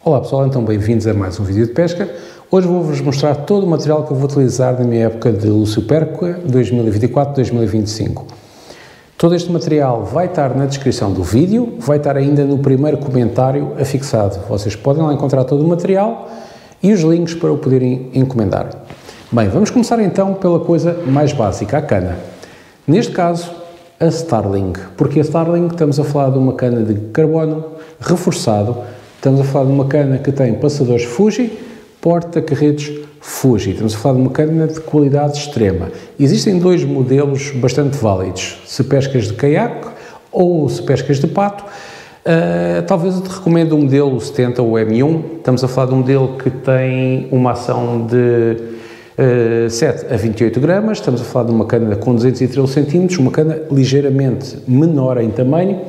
Olá pessoal, então bem-vindos a mais um vídeo de pesca. Hoje vou-vos mostrar todo o material que eu vou utilizar na minha época de Lúcio Perca 2024-2025. Todo este material vai estar na descrição do vídeo, vai estar ainda no primeiro comentário afixado. Vocês podem lá encontrar todo o material e os links para o poderem encomendar. Bem, vamos começar então pela coisa mais básica, a cana. Neste caso, a Starling. Porque a Starling estamos a falar de uma cana de carbono reforçado. Estamos a falar de uma cana que tem passadores Fuji, porta-carretos Fuji. Estamos a falar de uma cana de qualidade extrema. Existem dois modelos bastante válidos. Se pescas de caiaque ou se pescas de pato, talvez eu te recomendo o modelo 70 ou M1. Estamos a falar de um modelo que tem uma ação de 7 a 28 gramas. Estamos a falar de uma cana com 213 cm, uma cana ligeiramente menor em tamanho,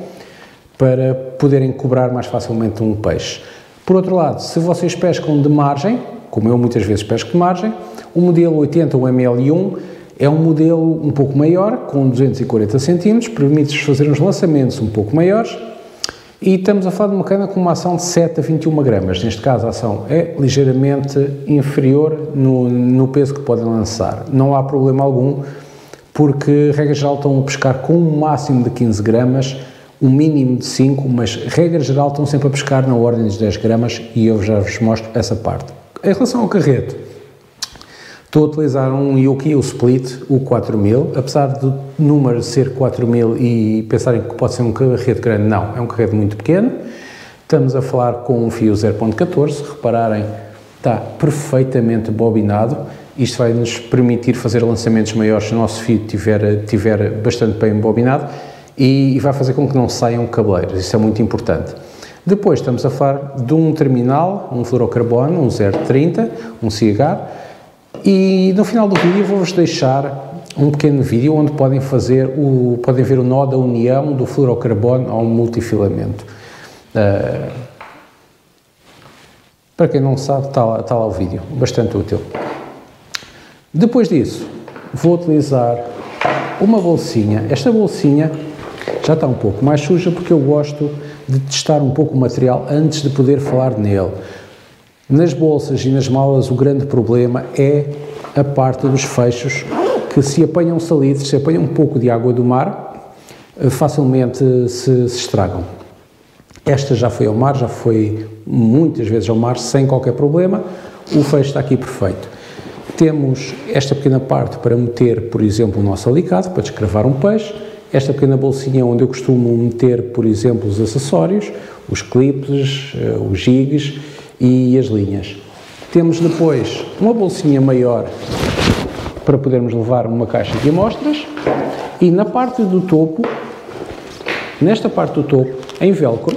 para poderem cobrar mais facilmente um peixe. Por outro lado, se vocês pescam de margem, como eu muitas vezes pesco de margem, o modelo 80 ou ML1 é um modelo um pouco maior, com 240 cm, permite-vos fazer uns lançamentos um pouco maiores, e estamos a falar de uma cana com uma ação de 7 a 21 gramas. Neste caso, a ação é ligeiramente inferior no peso que podem lançar. Não há problema algum, porque, regra geral, estão a pescar com um máximo de 15 gramas, um mínimo de 5, mas, regra geral, estão sempre a pescar na ordem dos 10 gramas e eu já vos mostro essa parte. Em relação ao carreto, estou a utilizar um Yuki, o Split, o 4000, apesar do número ser 4000 e pensarem que pode ser um carreto grande, não, é um carreto muito pequeno. Estamos a falar com um fio 0.14, se repararem, está perfeitamente bobinado. Isto vai nos permitir fazer lançamentos maiores se o nosso fio estiver bastante bem bobinado, e vai fazer com que não saiam cabeleiros, isso é muito importante. Depois estamos a falar de um terminal, um fluorocarbono, um 030, um CH, e no final do vídeo vou-vos deixar um pequeno vídeo onde podem ver o nó da união do fluorocarbono ao multifilamento. Para quem não sabe, está lá o vídeo, bastante útil. Depois disso, vou utilizar uma bolsinha. Esta bolsinha já está um pouco mais suja porque eu gosto de testar um pouco o material antes de poder falar nele. Nas bolsas e nas malas o grande problema é a parte dos fechos, que se apanham salitres, se apanham um pouco de água do mar, facilmente se estragam. Esta já foi ao mar, já foi muitas vezes ao mar sem qualquer problema, o fecho está aqui perfeito. Temos esta pequena parte para meter, por exemplo, o nosso alicate, para descravar um peixe. Esta pequena bolsinha onde eu costumo meter, por exemplo, os acessórios, os clipes, os jigs e as linhas. Temos depois uma bolsinha maior para podermos levar uma caixa de amostras, e na parte do topo, nesta parte do topo, em velcro,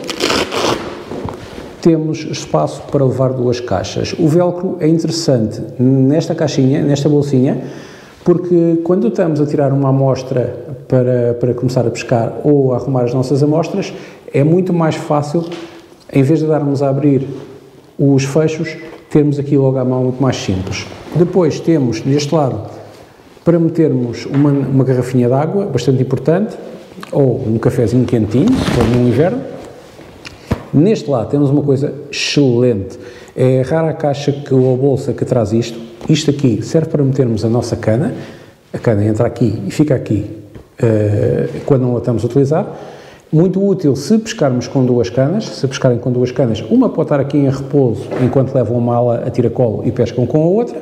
temos espaço para levar duas caixas. O velcro é interessante nesta caixinha, nesta bolsinha, porque quando estamos a tirar uma amostra para começar a pescar ou a arrumar as nossas amostras, é muito mais fácil, em vez de darmos a abrir os fechos, termos aqui logo à mão, muito mais simples. Depois temos deste lado para metermos uma garrafinha de água, bastante importante, ou um cafezinho quentinho, ou no inverno. Neste lado temos uma coisa excelente, é rara a caixa ou a bolsa que traz isto. Isto aqui serve para metermos a nossa cana, a cana entra aqui e fica aqui quando não a estamos a utilizar. Muito útil se pescarmos com duas canas, se pescarem com duas canas, uma pode estar aqui em repouso enquanto levam a mala a tiracolo e pescam com a outra.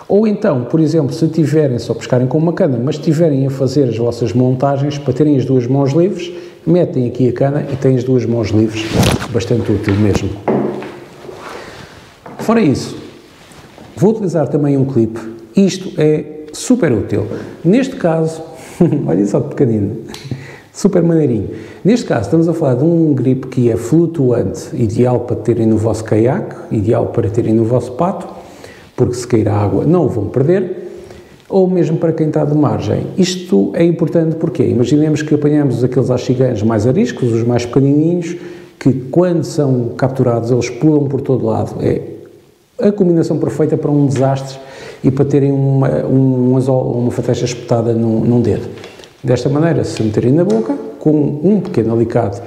Ou então, por exemplo, se tiverem só pescarem com uma cana, mas estiverem a fazer as vossas montagens para terem as duas mãos livres, metem aqui a cana e têm as duas mãos livres, bastante útil mesmo. Fora isso, vou utilizar também um clipe. Isto é super útil. Neste caso, olha só que pequenino, super maneirinho. Neste caso, estamos a falar de um grip que é flutuante, ideal para terem no vosso caiaque, ideal para terem no vosso pato, porque se cair a água não o vão perder, ou mesmo para quem está de margem. Isto é importante porque imaginemos que apanhamos aqueles axiganhos mais ariscos, os mais pequenininhos, que quando são capturados eles pulam por todo lado. É a combinação perfeita para um desastre e para terem um anzol ou uma fateixa espetada num dedo. Desta maneira, se meterem na boca, com um pequeno alicate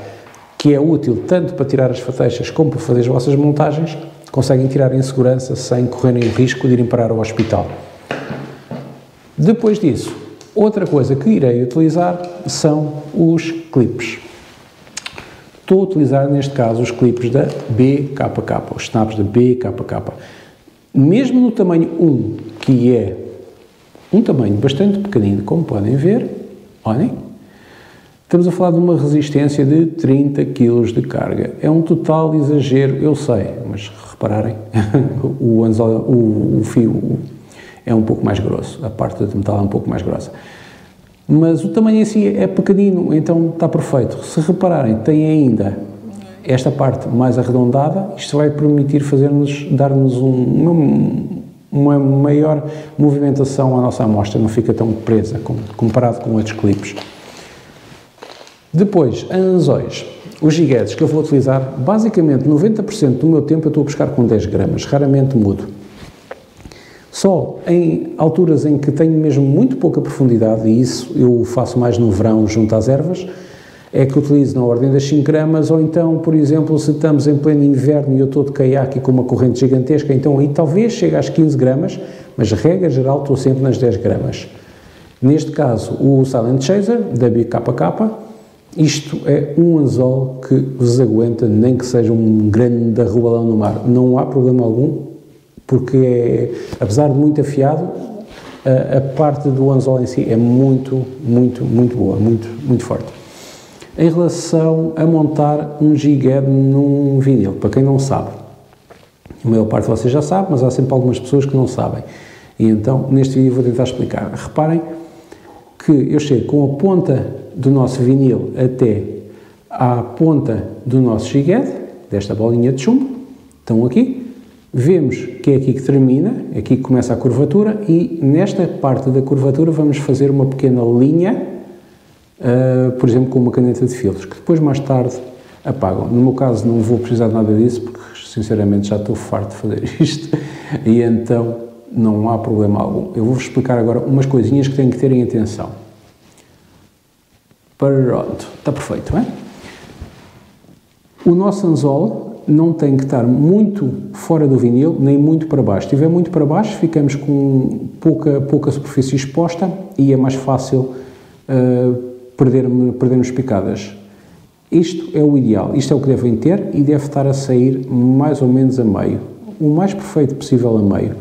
que é útil tanto para tirar as fateixas como para fazer as vossas montagens, conseguem tirar em segurança sem correrem o risco de irem parar ao hospital. Depois disso, outra coisa que irei utilizar são os clipes. Estou a utilizar, neste caso, os clipes da BKK, os snaps da BKK. Mesmo no tamanho 1, que é um tamanho bastante pequenino, como podem ver, olhem, estamos a falar de uma resistência de 30 kg de carga. É um total exagero, eu sei, mas repararem, o fio é um pouco mais grosso, a parte de metal é um pouco mais grossa. Mas o tamanho em si é pequenino, então está perfeito. Se repararem, tem ainda esta parte mais arredondada, isto vai permitir dar-nos uma maior movimentação à nossa amostra, não fica tão presa comparado com outros clipes. Depois, anzóis. Os giguetes que eu vou utilizar, basicamente 90% do meu tempo eu estou a pescar com 10 gramas, raramente mudo. Só em alturas em que tenho mesmo muito pouca profundidade, e isso eu faço mais no verão junto às ervas, é que utilizo na ordem das 5 gramas, ou então, por exemplo, se estamos em pleno inverno e eu estou de caiaque com uma corrente gigantesca, então aí talvez chegue às 15 gramas, mas regra geral estou sempre nas 10 gramas. Neste caso, o Silent Chaser, da BKK, isto é um anzol que vos aguenta, nem que seja um grande arrobalão no mar, não há problema algum, porque apesar de muito afiado, a parte do anzol em si é muito boa, muito forte. Em relação a montar um jig-head num vinil, para quem não sabe, a maior parte de vocês já sabe, mas há sempre algumas pessoas que não sabem, e então neste vídeo vou tentar explicar. Reparem que eu chego com a ponta do nosso vinil até à ponta do nosso jig-head, desta bolinha de chumbo, estão aqui. Vemos que é aqui que termina, aqui que começa a curvatura, e nesta parte da curvatura vamos fazer uma pequena linha, por exemplo, com uma caneta de filtros, que depois mais tarde apagam. No meu caso não vou precisar de nada disso, porque sinceramente já estou farto de fazer isto, e então não há problema algum. Eu vou-vos explicar agora umas coisinhas que têm que terem atenção. Pronto, está perfeito, não é? O nosso anzol não tem que estar muito fora do vinil, nem muito para baixo. Se estiver muito para baixo, ficamos com pouca superfície exposta e é mais fácil perdermos picadas. Isto é o ideal, isto é o que devem ter e deve estar a sair mais ou menos a meio. O mais perfeito possível a meio.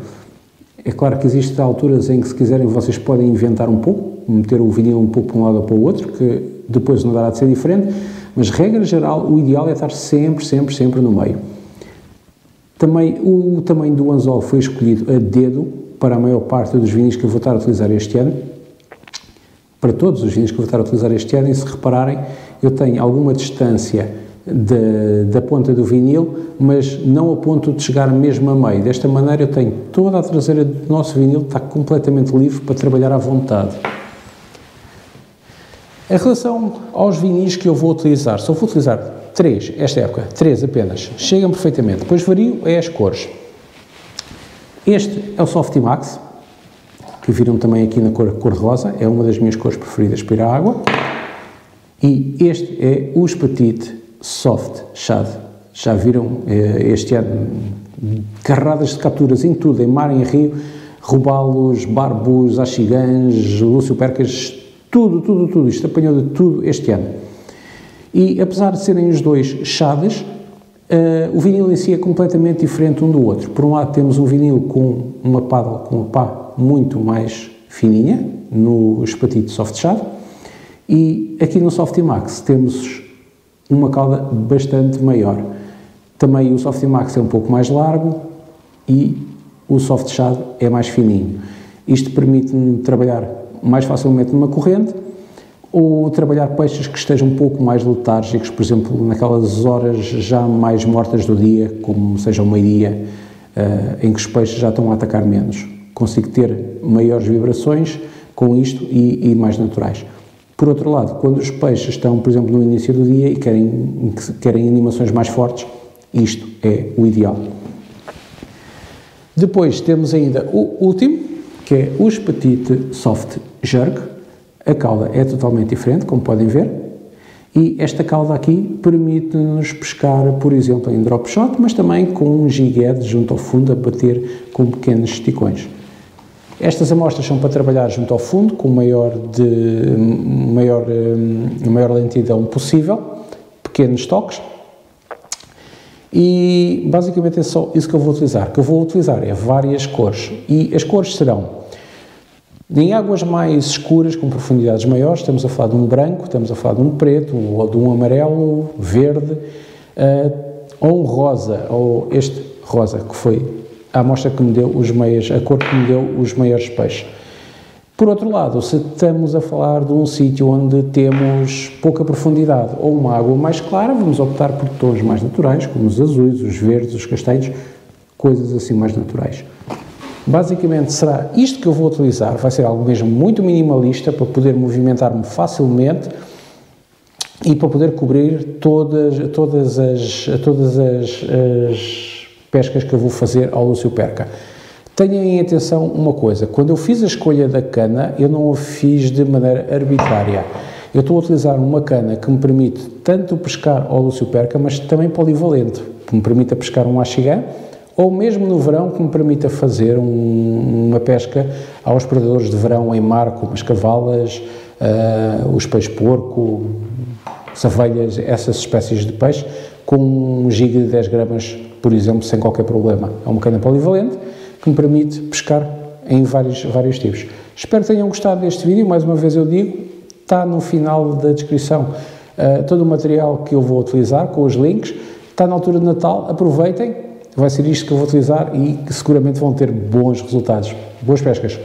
É claro que existem alturas em que, se quiserem, vocês podem inventar um pouco, meter o vinil um pouco para um lado ou para o outro, que depois não dará de ser diferente, mas, regra geral, o ideal é estar sempre no meio. Também, o tamanho do anzol foi escolhido a dedo para a maior parte dos vinis que eu vou estar a utilizar este ano, para todos os vinis que eu vou estar a utilizar este ano, e se repararem, eu tenho alguma distância da ponta do vinil, mas não a ponto de chegar mesmo a meio. Desta maneira eu tenho toda a traseira do nosso vinil, está completamente livre para trabalhar à vontade. Em relação aos vinis que eu vou utilizar, só vou utilizar 3, esta época, 3 apenas, chegam perfeitamente, depois vario é as cores. Este é o Softimax, que viram também aqui na cor rosa, é uma das minhas cores preferidas para ir à água, e este é o Petite Soft Shad. Já viram este ano carradas de capturas em tudo, em mar, em rio, robalos, barbos, axigãs, luciopercas, tudo, isto apanhou de tudo este ano. E apesar de serem os dois chaves, o vinil em si é completamente diferente um do outro. Por um lado temos um vinil com uma pá muito mais fininha, no Petite Soft Shad, e aqui no Softimax temos uma cauda bastante maior. Também o Softimax é um pouco mais largo e o Soft Shad é mais fininho. Isto permite-me trabalhar mais facilmente numa corrente ou trabalhar peixes que estejam um pouco mais letárgicos, por exemplo, naquelas horas já mais mortas do dia, como seja o meio-dia, em que os peixes já estão a atacar menos. Consigo ter maiores vibrações com isto e mais naturais. Por outro lado, quando os peixes estão, por exemplo, no início do dia e querem animações mais fortes, isto é o ideal. Depois temos ainda o último, que é os Petite Soft Jerk. A cauda é totalmente diferente, como podem ver, E esta cauda aqui permite-nos pescar, por exemplo, em drop shot, mas também com um jig-head junto ao fundo a bater com pequenos esticões. Estas amostras são para trabalhar junto ao fundo, com maior lentidão possível, pequenos toques, e basicamente é só isso que eu vou utilizar. O que eu vou utilizar é várias cores, e as cores serão em águas mais escuras, com profundidades maiores, estamos a falar de um branco, estamos a falar de um preto, ou de um amarelo, verde, ou um rosa, ou este rosa, que foi a amostra que me deu a cor que me deu os maiores peixes. Por outro lado, se estamos a falar de um sítio onde temos pouca profundidade, ou uma água mais clara, vamos optar por tons mais naturais, como os azuis, os verdes, os castanhos, coisas assim mais naturais. Basicamente será isto que eu vou utilizar, vai ser algo mesmo muito minimalista para poder movimentar-me facilmente e para poder cobrir todas as pescas que eu vou fazer ao Lúcio Perca. Tenham em atenção uma coisa, quando eu fiz a escolha da cana, eu não a fiz de maneira arbitrária. Eu estou a utilizar uma cana que me permite tanto pescar ao Lúcio Perca, mas também polivalente, que me permite pescar um axigan, ou mesmo no verão que me permita fazer uma pesca aos predadores de verão em mar, como as cavalas, os peixes-porco, savelhas, essas espécies de peixe, com um jig de 10 gramas, por exemplo, sem qualquer problema. É uma cana polivalente que me permite pescar em vários tipos. Espero que tenham gostado deste vídeo, mais uma vez eu digo, está no final da descrição todo o material que eu vou utilizar, com os links, está na altura de Natal, aproveitem, vai ser isto que eu vou utilizar e que seguramente vão ter bons resultados. Boas pescas!